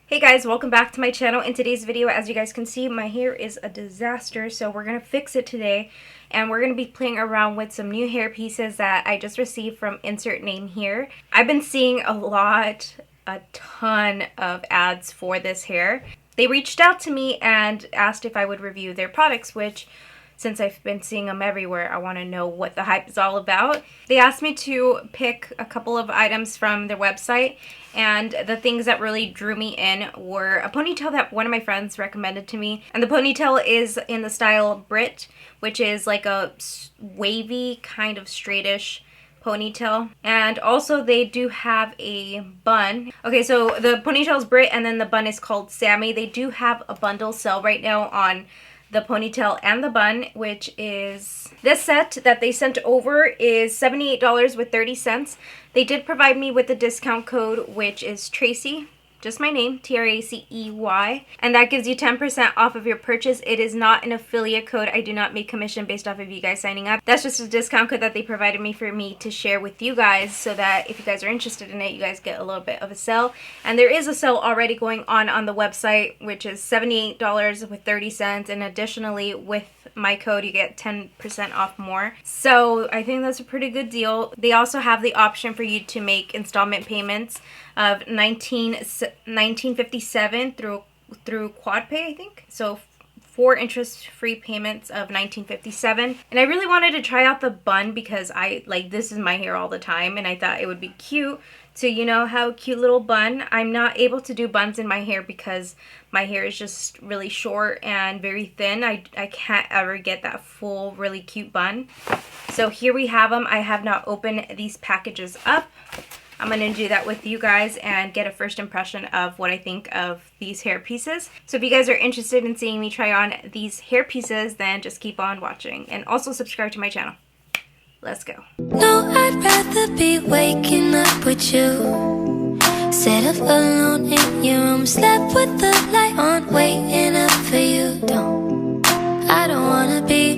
Hey guys, welcome back to my channel. In today's video, as you guys can see, my hair is a disaster, so we're going to fix it today. And we're going to be playing around with some new hair pieces that I just received from insert name here. I've been seeing a ton of ads for this hair. They reached out to me and asked if I would review their products, which since I've been seeing them everywhere, I want to know what the hype is all about. They asked me to pick a couple of items from their website, and the things that really drew me in were a ponytail that one of my friends recommended to me. And the ponytail is in the style Brit, which is like a wavy, kind of straightish ponytail. And also they do have a bun. Okay, so the ponytail is Brit and then the bun is called Sammy. They do have a bundle sale right now on the ponytail and the bun, which is this set that they sent over is $78 with 30 cents. They did provide me with the discount code, which is Tracey, just my name, Tracey, and that gives you 10% off of your purchase. It is not an affiliate code. I do not make commission based off of you guys signing up. That's just a discount code that they provided me for me to share with you guys, so that if you guys are interested in it, you guys get a little bit of a sale. And there is a sale already going on the website, which is $78 with 30 cents, and additionally with my code you get 10% off more. So I think that's a pretty good deal. They also have the option for you to make installment payments of $19.57 through quad pay, I think. So 4 interest-free payments of $19.57. And I really wanted to try out the bun because this is my hair all the time, and I thought it would be cute to, you know, have a cute little bun. I'm not able to do buns in my hair because my hair is just really short and very thin. I can't ever get that full, really cute bun. So here we have them. I have not opened these packages up. I'm going to do that with you guys and get a first impression of what I think of these hair pieces. So if you guys are interested in seeing me try on these hair pieces, then just keep on watching. And also subscribe to my channel. Let's go. No, I'd rather be waking up with you, set up alone in your room, slept with the light on, waiting up for you. I don't wanna be.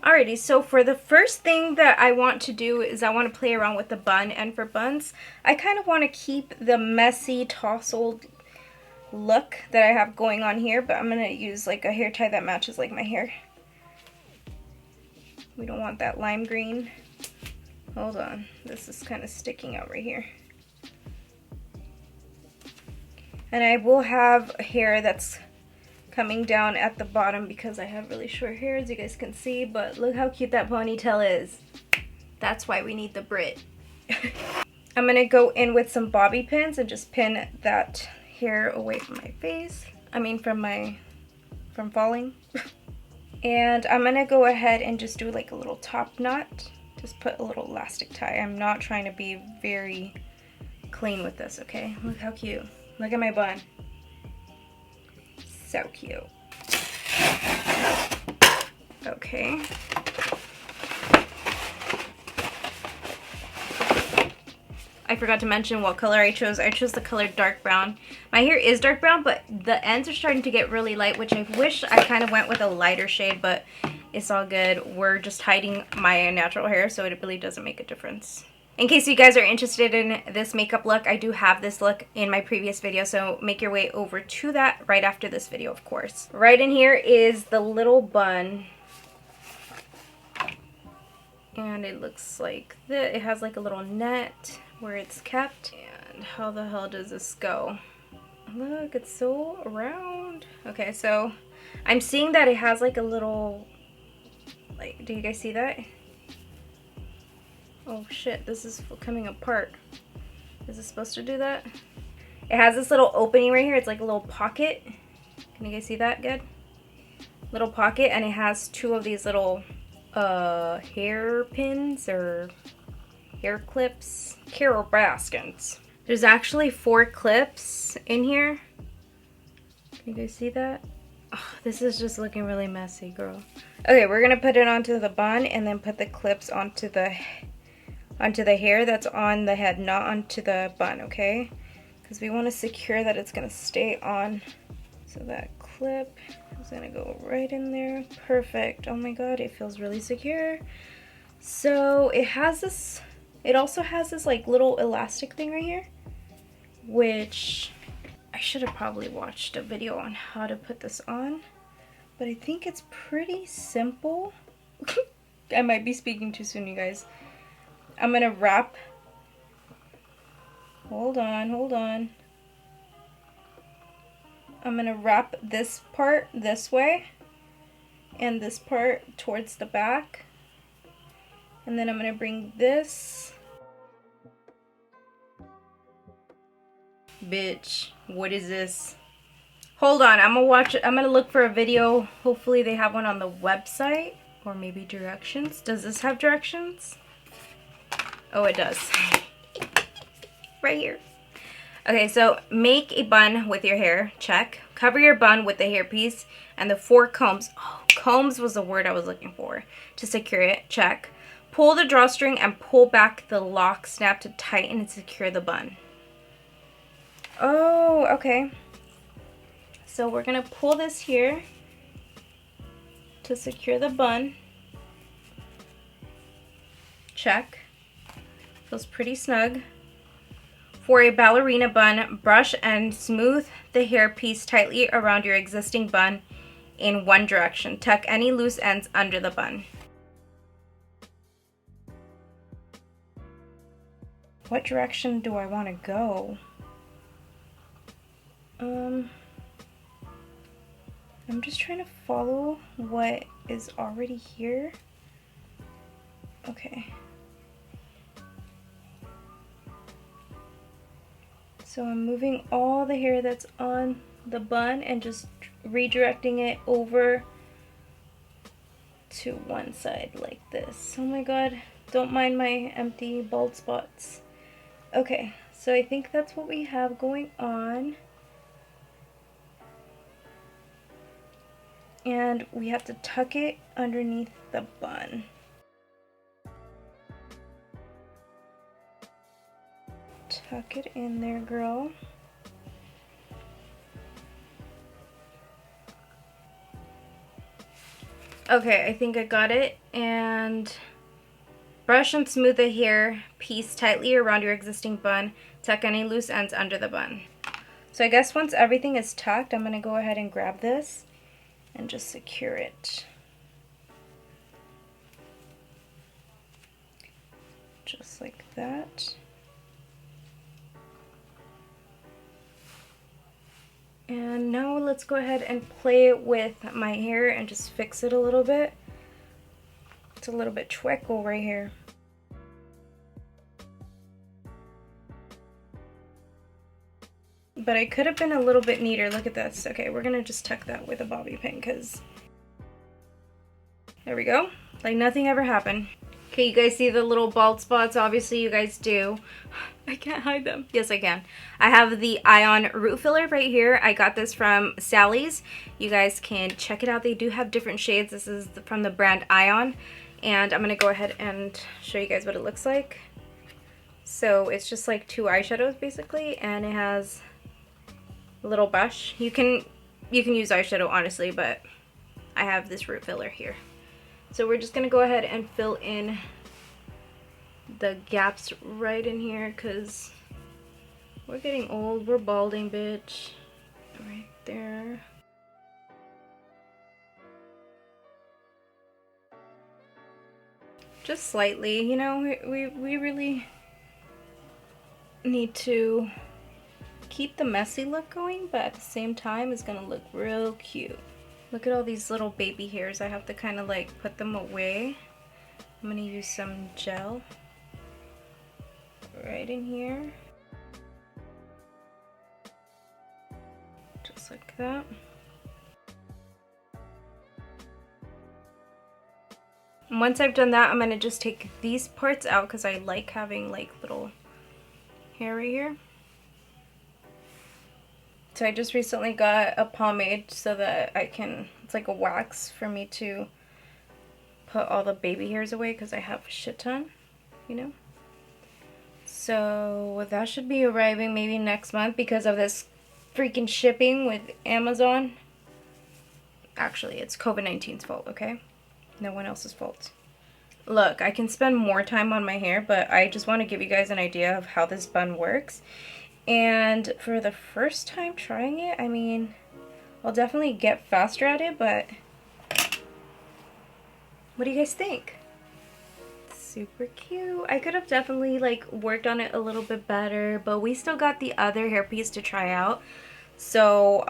Alrighty, so for the first thing that I want to do is I want to play around with the bun. And for buns, I kind of want to keep the messy, tousled look that I have going on here, but I'm going to use like a hair tie that matches like my hair. We don't want that lime green. Hold on, this is kind of sticking out right here. And I will have hair that's coming down at the bottom because I have really short hair, as you guys can see, but look how cute that ponytail is. That's why we need the Brit. I'm gonna go in with some bobby pins and just pin that hair away from my face. I mean from falling. And I'm gonna go ahead and just do like a little top knot. Just put a little elastic tie. I'm not trying to be very clean with this, okay? Look how cute. Look at my bun. So cute. Okay. I forgot to mention what color I chose. I chose the color dark brown. My hair is dark brown, but the ends are starting to get really light, which I wish I kind of went with a lighter shade, but it's all good. We're just hiding my natural hair, so it really doesn't make a difference. In case you guys are interested in this makeup look, I do have this look in my previous video, so make your way over to that right after this video, of course. Right in here is the little bun. And it looks like this. It has like a little net where it's kept. And how the hell does this go? Look, it's so round. Okay, so I'm seeing that it has like a little, like, do you guys see that? Oh shit, this is coming apart. Is it supposed to do that? It has this little opening right here. It's like a little pocket. Can you guys see that good? Little pocket, and it has 2 of these little hair pins or hair clips. Carol Baskins. There's actually 4 clips in here. Can you guys see that? Oh, this is just looking really messy, girl. Okay, we're gonna put it onto the bun and then put the clips onto the hair that's on the head, not onto the bun, okay? Because we want to secure that it's going to stay on. So that clip is going to go right in there. Perfect. Oh my god, it feels really secure. So it has this, it also has this like little elastic thing right here, which I should have probably watched a video on how to put this on, but I think it's pretty simple. I might be speaking too soon, you guys. I'm gonna wrap. Hold on. I'm gonna wrap this part this way and this part towards the back. And then I'm gonna bring this. Bitch, what is this? Hold on, I'm gonna look for a video. Hopefully they have one on the website, or maybe directions. Does this have directions? Oh, it does. Right here. Okay, so make a bun with your hair, check. Cover your bun with the hairpiece and the 4 combs. Oh, combs was the word I was looking for. To secure it, check. Pull the drawstring and pull back the lock snap to tighten and secure the bun. Oh, okay. So we're gonna pull this here to secure the bun. Check. Feels pretty snug. For a ballerina bun, brush and smooth the hairpiece tightly around your existing bun in one direction. Tuck any loose ends under the bun. What direction do I want to go? I'm just trying to follow what is already here. Okay. So I'm moving all the hair that's on the bun and just redirecting it over to one side like this. Oh my god, don't mind my empty bald spots. Okay, so I think that's what we have going on. And we have to tuck it underneath the bun. Tuck it in there, girl. Okay, I think I got it. And brush and smooth the hair piece tightly around your existing bun. Tuck any loose ends under the bun. So I guess once everything is tucked, I'm going to go ahead and grab this and just secure it. Just like that. And now let's go ahead and play with my hair and just fix it a little bit. It's a little bit twickle right here. But I could have been a little bit neater. Look at this. Okay, we're gonna just tuck that with a bobby pin because there we go. Like nothing ever happened. Okay, you guys see the little bald spots? Obviously you guys do. I can't hide them. Yes, I can. I have the Ion root filler right here. I got this from Sally's. You guys can check it out. They do have different shades. This is from the brand Ion. And I'm gonna go ahead and show you guys what it looks like. So it's just like 2 eyeshadows basically, and it has a little brush. You can use eyeshadow honestly, but I have this root filler here. So we're just gonna go ahead and fill in the gaps right in here because we're getting old. We're balding, bitch. Right there. Just slightly, you know, we really need to keep the messy look going, but at the same time it's gonna look real cute. Look at all these little baby hairs. I have to kind of like put them away. I'm gonna use some gel right in here. Just like that. And once I've done that, I'm gonna just take these parts out because I like having like little hair right here. So I just recently got a pomade so that I can, it's like a wax for me to put all the baby hairs away because I have a shit ton, you know. So that should be arriving maybe next month because of this freaking shipping with Amazon. Actually, it's COVID-19's fault, okay? No one else's fault. Look, I can spend more time on my hair, but I just want to give you guys an idea of how this bun works. And for the first time trying it, I mean, I'll definitely get faster at it, but what do you guys think? Super cute. I could have definitely like worked on it a little bit better, but we still got the other hairpiece to try out. So,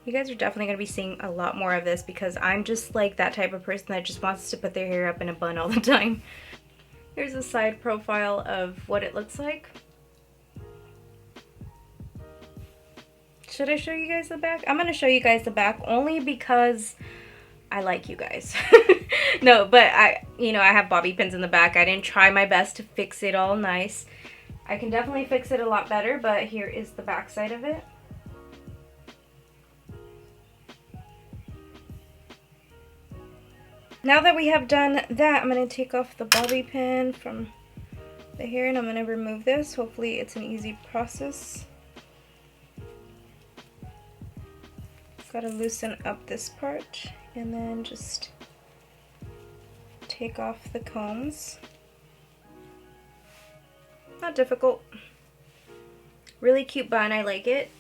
you guys are definitely going to be seeing a lot more of this because I'm just like that type of person that just wants to put their hair up in a bun all the time. Here's a side profile of what it looks like. Should I show you guys the back? I'm going to show you guys the back only because I like you guys. No, but I have bobby pins in the back. I didn't try my best to fix it all nice. I can definitely fix it a lot better, but here is the back side of it. Now that we have done that, I'm going to take off the bobby pin from the hair and I'm going to remove this. Hopefully it's an easy process. Got to loosen up this part and then just take off the combs. Not difficult. Really cute bun, I like it.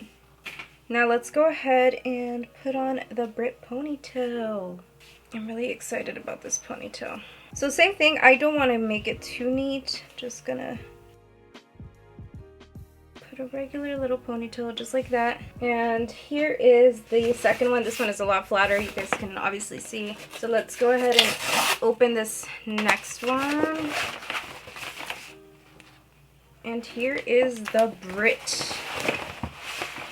Now let's go ahead and put on the Britt Ponytail. I'm really excited about this ponytail. So same thing, I don't want to make it too neat. Just gonna put a regular little ponytail just like that. And here is the second one. This one is a lot flatter, you guys can obviously see. So let's go ahead and open this next one. And here is the Brit.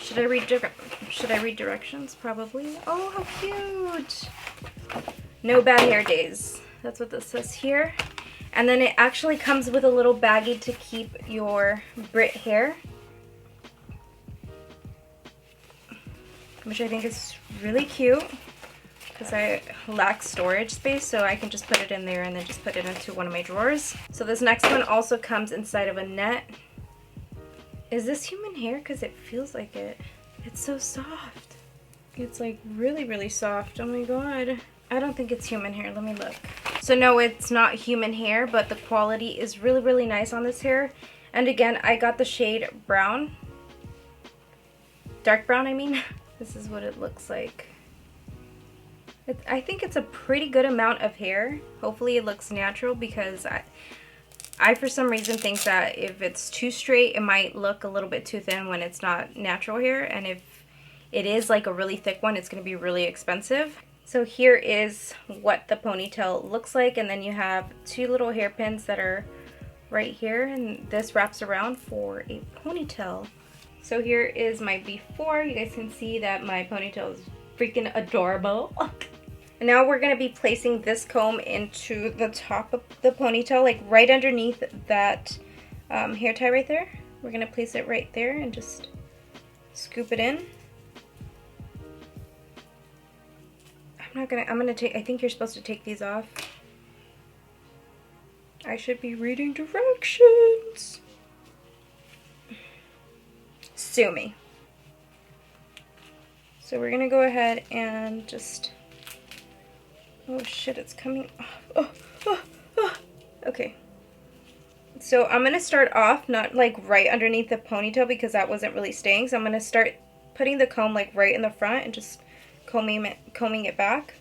Should I read directions? Probably. Oh, how cute! No bad hair days. That's what this says here. And then it actually comes with a little baggie to keep your Brit hair, which I think is really cute because I lack storage space, so I can just put it in there and then just put it into one of my drawers. So this next one also comes inside of a net. Is this human hair? Because it feels like it. It's so soft. It's like really, really soft. Oh my god. I don't think it's human hair. Let me look. So no, it's not human hair, but the quality is really, really nice on this hair. And again, I got the shade brown. Dark brown, I mean. This is what it looks like. I think it's a pretty good amount of hair. Hopefully it looks natural because I for some reason think that if it's too straight, it might look a little bit too thin when it's not natural hair. And if it is like a really thick one, it's going to be really expensive. So here is what the ponytail looks like, and then you have two little hairpins that are right here, and this wraps around for a ponytail. So here is my before. You guys can see that my ponytail is freaking adorable. And now we're going to be placing this comb into the top of the ponytail, like right underneath that hair tie right there. We're going to place it right there and just scoop it in. I think you're supposed to take these off. I should be reading directions. Sue me. So we're gonna go ahead and just, oh shit, it's coming off. Okay. So I'm gonna start off not like right underneath the ponytail because that wasn't really staying. So I'm gonna start putting the comb like right in the front and just combing it back,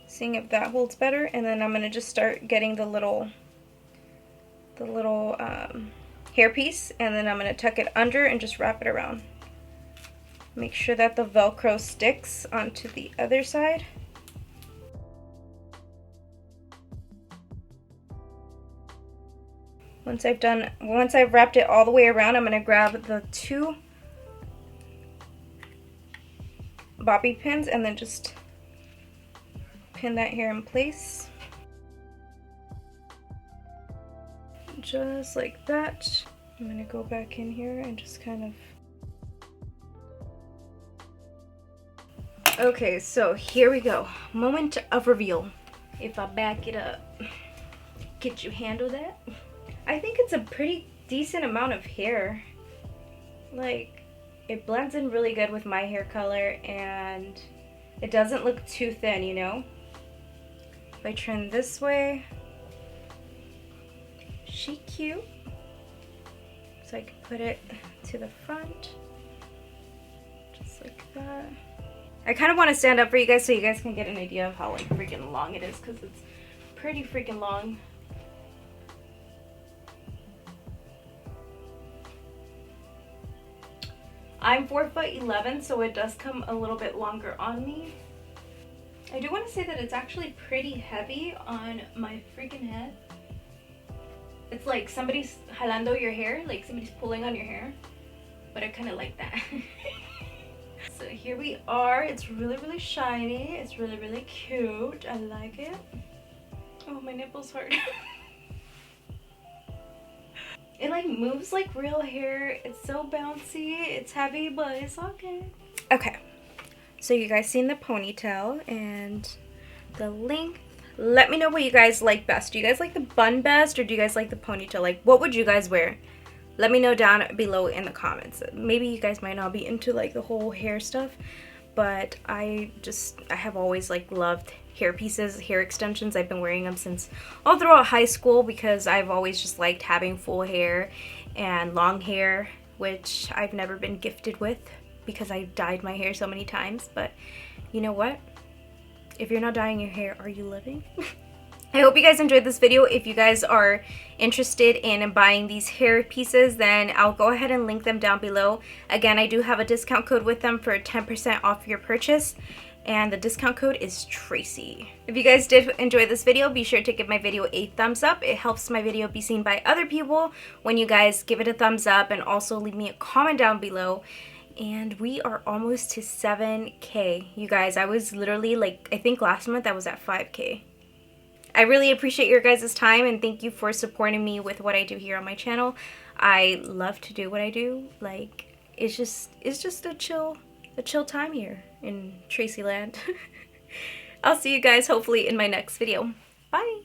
seeing if that holds better, and then I'm gonna just start getting the little hair piece, and then I'm gonna tuck it under and just wrap it around. Make sure that the Velcro sticks onto the other side. Once I've wrapped it all the way around, I'm gonna grab the two bobby pins and then just pin that hair in place. Just like that. I'm gonna go back in here and just kind of... Okay, so here we go. Moment of reveal. If I back it up, could you handle that? I think it's a pretty decent amount of hair. Like, it blends in really good with my hair color and it doesn't look too thin, If I turn this way, she cute? So I can put it to the front, just like that. I kind of want to stand up for you guys so you guys can get an idea of how like freaking long it is, because it's pretty freaking long. I'm 4'11", so it does come a little bit longer on me. I do want to say that it's actually pretty heavy on my freaking head. It's like somebody's jalando your hair, like somebody's pulling on your hair, but I kind of like that. So here we are. It's really, really shiny. It's really, really cute. I like it. Oh, my nipples hurt. It like moves like real hair. It's so bouncy. It's heavy, but it's okay. Okay, so you guys seen the ponytail and the length. Let me know what you guys like best. Do you guys like the bun best, or do you guys like the ponytail? Like, what would you guys wear? Let me know down below in the comments. Maybe you guys might not be into like the whole hair stuff, but I have always like loved hair pieces, hair extensions. I've been wearing them since all throughout high school because I've always just liked having full hair and long hair, which I've never been gifted with because I dyed my hair so many times. But you know what? If you're not dyeing your hair, are you living? I hope you guys enjoyed this video. If you guys are interested in buying these hair pieces, then I'll go ahead and link them down below. Again, I do have a discount code with them for 10% off your purchase, and the discount code is Tracey. If you guys did enjoy this video, be sure to give my video a thumbs up. It helps my video be seen by other people when you guys give it a thumbs up, and also leave me a comment down below. And we are almost to 7K. You guys, I was literally like, I think last month I was at 5K. I really appreciate your guys' time, and thank you for supporting me with what I do here on my channel. I love to do what I do. Like, it's just a chill time here in Tracey land. I'll see you guys hopefully in my next video. Bye.